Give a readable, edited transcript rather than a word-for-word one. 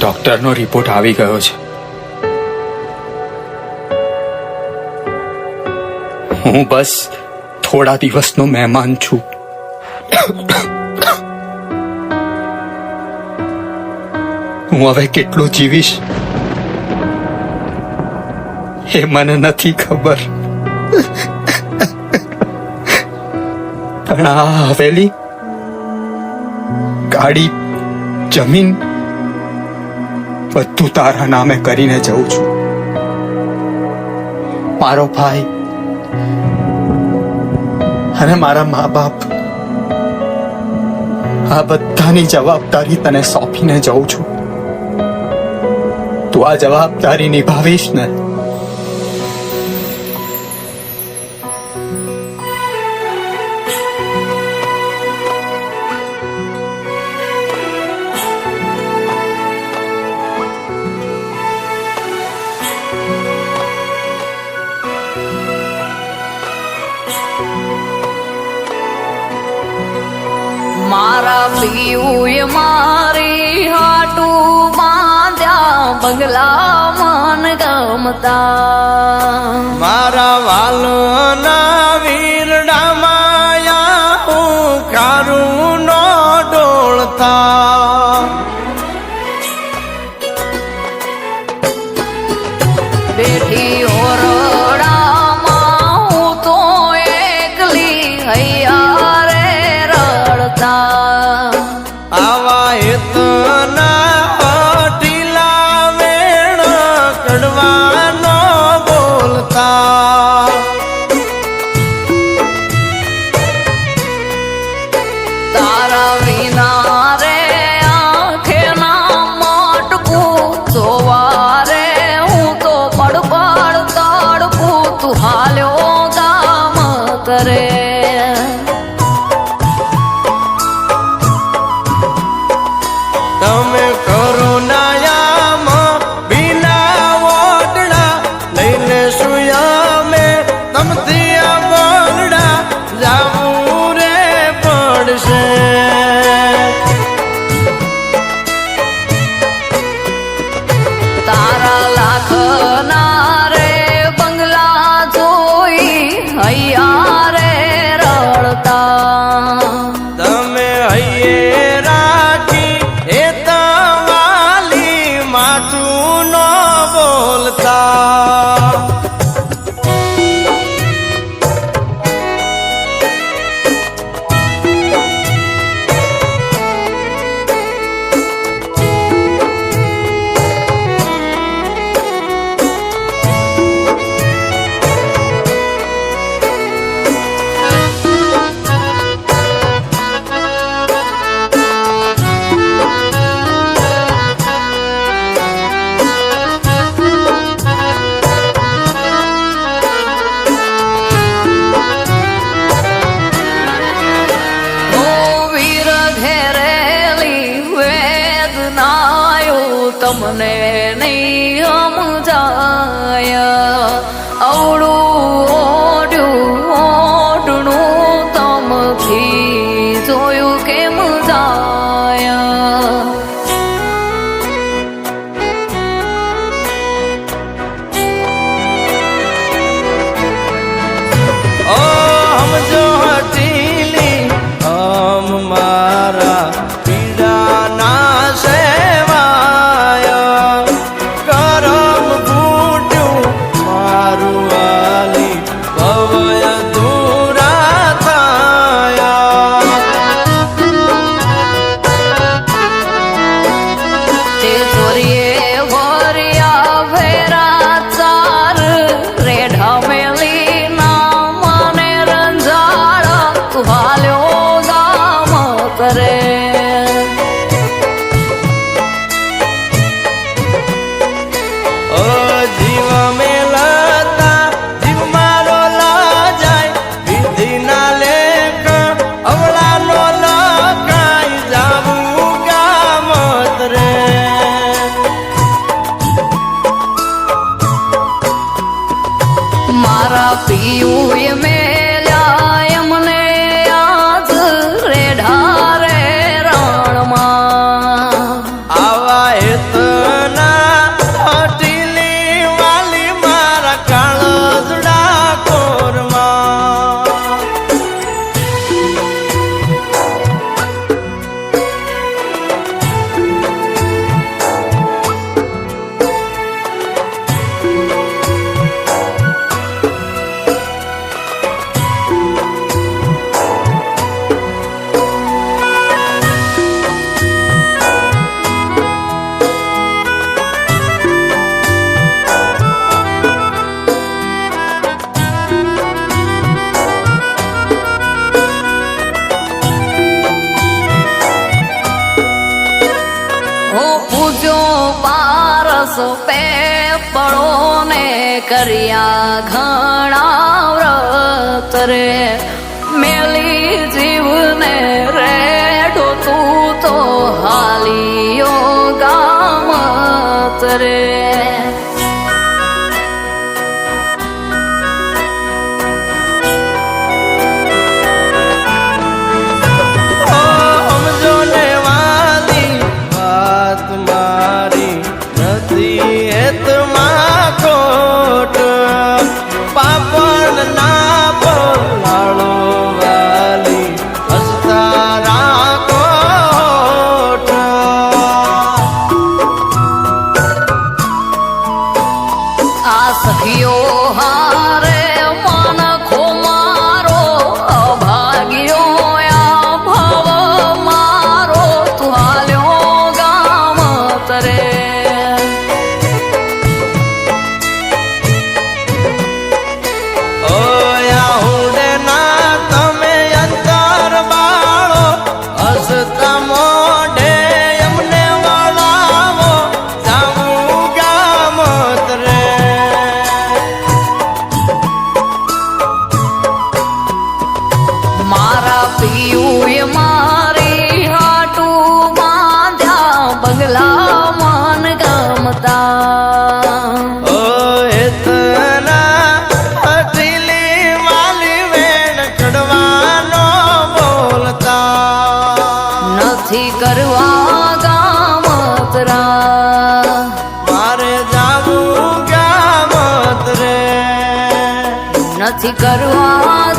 ડોક્ટરનો report આવી ગયો છે. હું બસ થોડા દિવસનો મહેમાન છું. હું હવે કેટલું જીવીશ એ મને નથી ખબર. પણ આ હવેલી, ગાડી, જમીન બધું તારા નામે કરીને જઉં છું. મારો ભાઈ અને મારા મા બાપ, આ બધાની જવાબદારી તને સોંપીને જઉં છું. તું આ જવાબદારી નિભાવીશ ને? મારા પિયુએ મારી હાટું બાંધ્યા બંગલા મન ગમતા. મારા વાલના વીરડા માયા હું ખારું નો ડોળતા. બેઠી ઓરડામાં હું તો એકલી હૈયા રે રડતા. આવા હેતના ઢીલા વેણ કડવાનો બોલતા. તારા વિના રે આંખે ના માટકું જોવા રે હું તો પડપડ તડકું. તું હાલ્યો ગામ કરે. તમે કરો નાયામ બીના ઓટડા લઈને સુયામે તમથી આ બોલડા જાવું રે પડશે. તારા લાખ ના રે બંગલા જોઈ હૈયા રે રડતા. તમે હૈયે રાખી એ તમાલી માથું ન બોલતા. ઓ વીર ઘેરેલી વેદનાયો તમને નહીં સમજાય. અવળું ઓઢ્યું ઓઢણું તમથી જોયું કેમ જાય. ઓ સમજો હટીલી હમ મારા પીડાના સેવાય. કરમ ફૂટ્યું મારું વાલી ભવય દૂરા થાયા. તે ચોરીએ વરિયા ભેરા ચાર રેઢા મેલી ના મને રંજાડ. તું હાલ્યો ગામ કરે. ઓ જીવ મેલતા જીવ મારો લાજાય. વિધિ ના લેખ અવળાનો લખાઈ જાવું ગામત રે. મારા પિયુએ મેલ્યા એમને આજ રે એતના હટીલી વાલી મારા કાળજડા કોરમાં પૂજો પારસ પેપળો ને કર્યા ઘણા વ્રત રે મેલી જીવને રેડો તું તો હાલિયો ગામત રે સમજો ને વાલી વાત મારી નથી હેતમાં ખોટ પાપણ ના પલાળો વાલી હસતા રાખો આ સખીઓ હારે મન ખોમારો અભાગ્યો આ ભવ મારો તું હાલ્યો ગામત રે ઓયા હુડે ના તમે અંતર બાળો હસતા મોઢે એમને વળાવો જાવું ગામત રે મારા પિયુએ મારી હાટું બાંધ્યા બંગલા મન ગમતા ઓ એતના હટીલી વાલી વેણ ચડવાનો બોલતા નથી કરવા ગામતરા મારે જાવું ગામત રે નથી કરવા